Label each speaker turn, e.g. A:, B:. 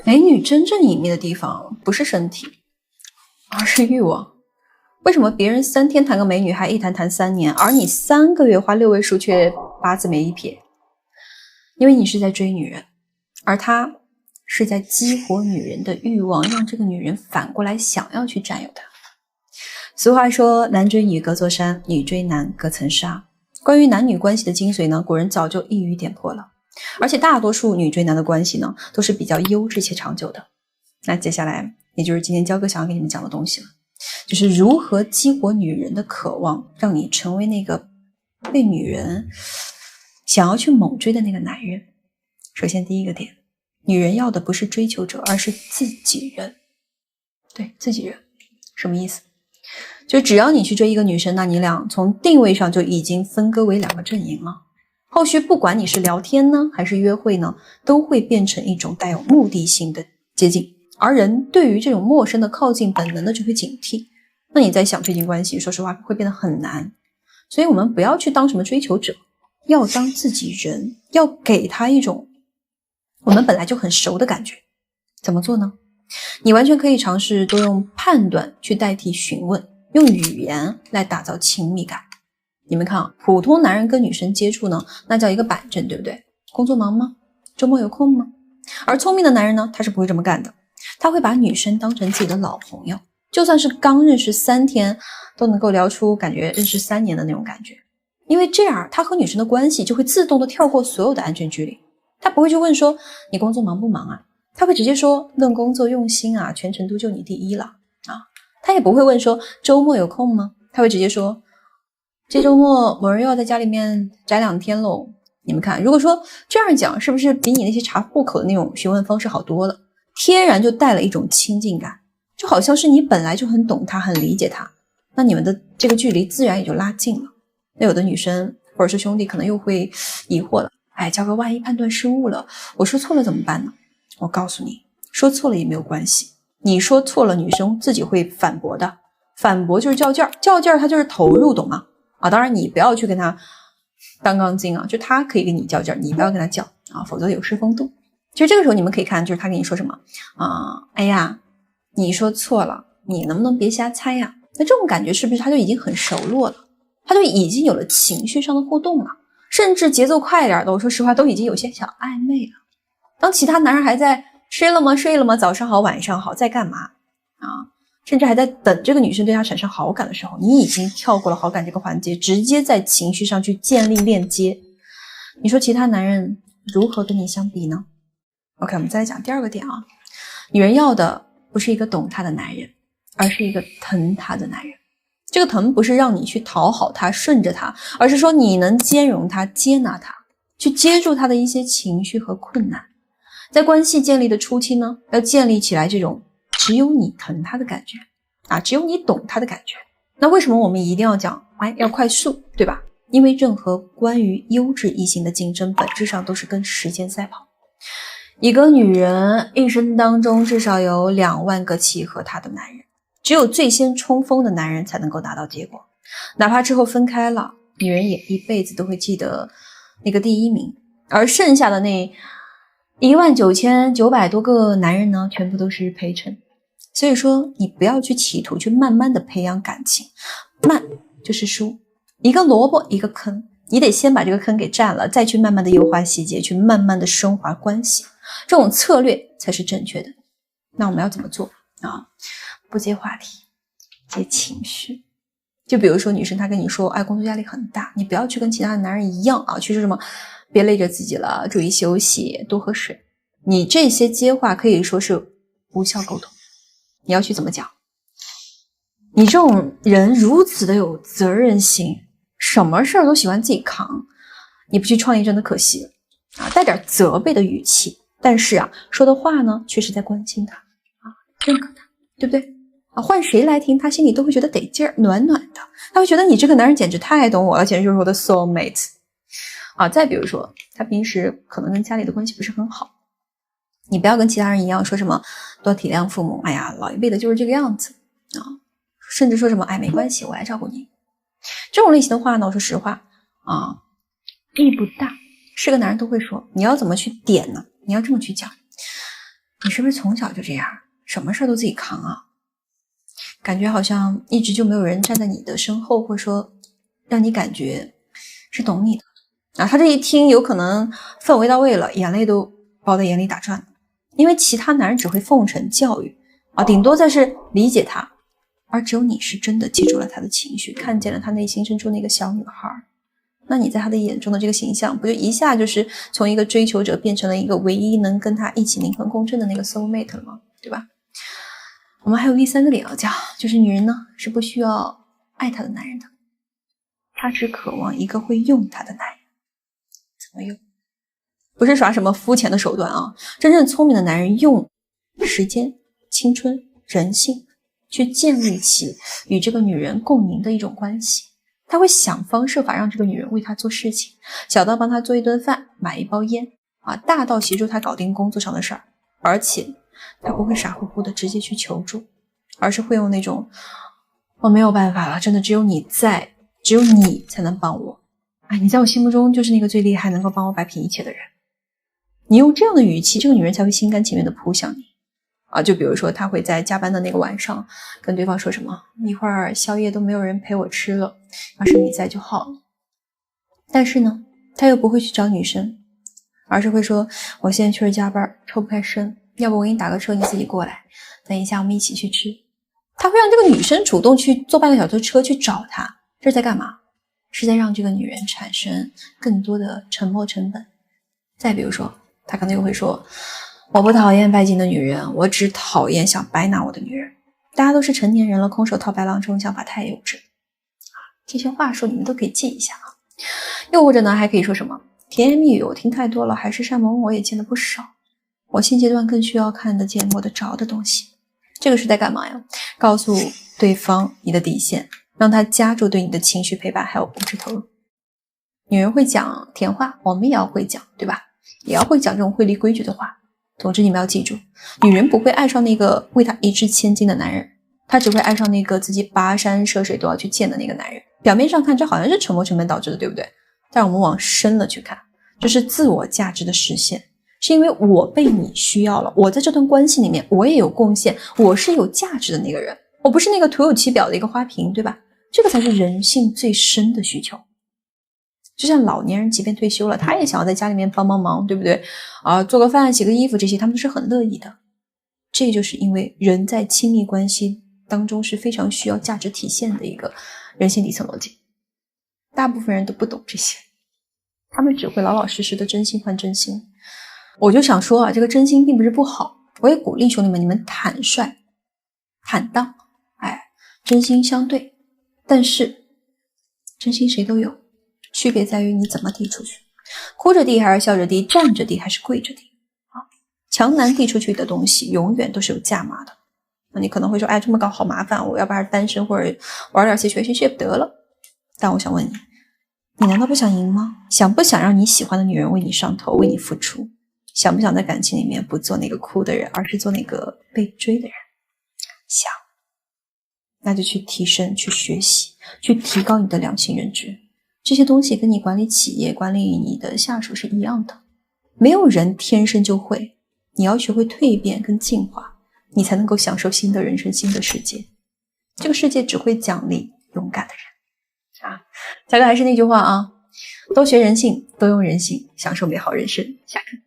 A: 美女真正隐秘的地方不是身体，而是欲望。为什么别人3天谈个美女还一谈谈3年，而你3个月花6位数却8字没一撇？因为你是在追女人，而他是在激活女人的欲望，让这个女人反过来想要去占有她。俗话说，男追女隔座山，女追男隔层纱。关于男女关系的精髓呢，古人早就一语点破了。而且大多数女追男的关系呢，都是比较优质且长久的。那接下来也就是今天焦哥想要给你们讲的东西了，就是如何激活女人的渴望，让你成为那个被女人想要去猛追的那个男人。首先第一个点，女人要的不是追求者，而是自己人。对，自己人什么意思？就只要你去追一个女生，那你俩从定位上就已经分割为2个阵营了。后续不管你是聊天呢，还是约会呢，都会变成一种带有目的性的接近，而人对于这种陌生的靠近本能的就会警惕。那你在想推进关系，说实话会变得很难。所以我们不要去当什么追求者，要当自己人，要给他一种我们本来就很熟的感觉。怎么做呢？你完全可以尝试多用判断去代替询问，用语言来打造亲密感。你们看啊，普通男人跟女生接触呢，那叫一个板正，对不对？工作忙吗？周末有空吗？而聪明的男人呢，他是不会这么干的，他会把女生当成自己的老朋友，就算是刚认识3天，都能够聊出感觉认识3年的那种感觉。因为这样，他和女生的关系就会自动的跳过所有的安全距离。他不会去问说你工作忙不忙啊，他会直接说论工作用心啊，全程都就你第一了啊。他也不会问说周末有空吗，他会直接说这周末某人又要在家里面宅2天喽。你们看，如果说这样讲，是不是比你那些查户口的那种询问方式好多了？天然就带了一种亲近感，就好像是你本来就很懂他，很理解他，那你们的这个距离自然也就拉近了。那有的女生或者是兄弟可能又会疑惑了，哎，焦哥，万一判断失误了，我说错了怎么办呢？我告诉你，说错了也没有关系，你说错了，女生自己会反驳的，反驳就是较劲儿，较劲儿它就是投入，懂吗？啊，当然你不要去跟他当钢筋啊，就他可以跟你较劲儿，你不要跟他较啊，否则有失风度。其实这个时候你们可以看，就是他跟你说什么哎呀，你说错了，你能不能别瞎猜呀？那这种感觉是不是他就已经很熟络了？他就已经有了情绪上的互动了，甚至节奏快一点的，我说实话都已经有些小暧昧了。当其他男人还在吃了吗？睡了吗？早上好，晚上好，在干嘛啊？甚至还在等这个女生对他产生好感的时候，你已经跳过了好感这个环节，直接在情绪上去建立链接。你说其他男人如何跟你相比呢？ OK， 我们再来讲第2个点啊。女人要的不是一个懂她的男人，而是一个疼她的男人。这个疼不是让你去讨好他，顺着他，而是说你能兼容他，接纳他，去接住他的一些情绪和困难。在关系建立的初期呢，要建立起来这种只有你疼他的感觉啊，只有你懂他的感觉。那为什么我们一定要讲要快速，对吧？因为任何关于优质异性的竞争本质上都是跟时间赛跑。一个女人一生当中至少有2万个契合她的男人，只有最先冲锋的男人才能够达到结果，哪怕之后分开了，女人也一辈子都会记得那个第1名，而剩下的那19900多个男人呢，全部都是陪衬。所以说你不要去企图去慢慢的培养感情，慢就是输，一个萝卜一个坑，你得先把这个坑给占了，再去慢慢的优化细节，去慢慢的升华关系，这种策略才是正确的。那我们要怎么做啊？不接话题，接情绪。就比如说女生她跟你说工作压力很大，你不要去跟其他的男人一样啊，去说什么别累着自己了，注意休息，多喝水。你这些接话可以说是无效沟通。你要去怎么讲？你这种人如此的有责任心，什么事儿都喜欢自己扛，你不去创业真的可惜了啊！带点责备的语气，但是说的话呢，却是在关心他认可他，对不对换谁来听，他心里都会觉得得劲儿，暖暖的，他会觉得你这个男人简直太懂我了，简直就是我的 soul mate 再比如说他平时可能跟家里的关系不是很好，你不要跟其他人一样说什么多体谅父母，老一辈的就是这个样子甚至说什么没关系，我来照顾你。这种类型的话呢，我说实话意义不大，是个男人都会说。你要怎么去点呢？你要这么去讲，你是不是从小就这样，什么事都自己扛啊？感觉好像一直就没有人站在你的身后，或者说让你感觉是懂你的啊。他这一听有可能氛围到位了，眼泪都包在眼里打转，因为其他男人只会奉承教育啊，顶多再是理解他，而只有你是真的记住了他的情绪，看见了他内心深处那个小女孩，那你在他的眼中的这个形象，不就一下就是从一个追求者变成了一个唯一能跟他一起灵魂共振的那个 soul mate 了吗？对吧？我们还有第3个点要讲，就是女人呢是不需要爱她的男人的，她只渴望一个会用她的男人。怎么用？不是耍什么肤浅的手段啊！真正聪明的男人用时间、青春、人性去建立起与这个女人共赢的一种关系。他会想方设法让这个女人为他做事情，小到帮他做一顿饭、买一包烟啊，大到协助他搞定工作上的事儿。而且他不会傻乎乎的直接去求助，而是会用那种我没有办法了，真的只有你在，只有你才能帮我。哎，你在我心目中就是那个最厉害能够帮我摆平一切的人。你用这样的语气，这个女人才会心甘情愿的扑向你啊。就比如说他会在加班的那个晚上跟对方说什么，一会儿宵夜都没有人陪我吃了，要是你在就好了。但是呢他又不会去找女生，而是会说我现在确实加班抽不开身，要不我给你打个车，你自己过来，等一下我们一起去吃。他会让这个女生主动去坐半个小时车去找他，这是在干嘛？是在让这个女人产生更多的沉没成本。再比如说他可能又会说，我不讨厌拜金的女人，我只讨厌想白拿我的女人。大家都是成年人了，空手套白狼这种想法太幼稚这些话术你们都可以记一下啊。又或者呢还可以说什么，甜言蜜语我听太多了，海誓山盟我也见得不少，我现阶段更需要看得见摸得着的东西。这个是在干嘛呀？告诉对方你的底线，让他加注对你的情绪陪伴还有物质投入。女人会讲甜话，我们也要会讲，对吧？也要会讲这种会立规矩的话。总之你们要记住，女人不会爱上那个为她一掷千金的男人，她只会爱上那个自己跋山涉水都要去见的那个男人。表面上看这好像是沉没成本导致的，对不对？但我们往深了去看，这是自我价值的实现，是因为我被你需要了，我在这段关系里面我也有贡献，我是有价值的那个人，我不是那个徒有其表的一个花瓶，对吧？这个才是人性最深的需求。就像老年人即便退休了，他也想要在家里面帮帮忙，对不对啊？做个饭洗个衣服，这些他们都是很乐意的。这就是因为人在亲密关系当中是非常需要价值体现的一个人性底层逻辑。大部分人都不懂这些，他们只会老老实实的真心换真心。我就想说啊，这个真心并不是不好，我也鼓励兄弟们你们坦率坦荡，真心相对。但是真心谁都有，区别在于你怎么递出去，哭着递还是笑着递，站着递还是跪着递强男递出去的东西永远都是有价码的。那你可能会说，这么搞好麻烦，我要不然单身或者玩点学学不得了。但我想问你，你难道不想赢吗？想不想让你喜欢的女人为你上头，为你付出？想不想在感情里面不做那个哭的人，而是做那个被追的人？想，那就去提升，去学习，去提高你的两性认知。这些东西跟你管理企业、管理你的下属是一样的，没有人天生就会，你要学会蜕变跟进化，你才能够享受新的人生、新的世界。这个世界只会奖励勇敢的人下课还是那句话啊，都学人性，都用人性，享受美好人生。下课。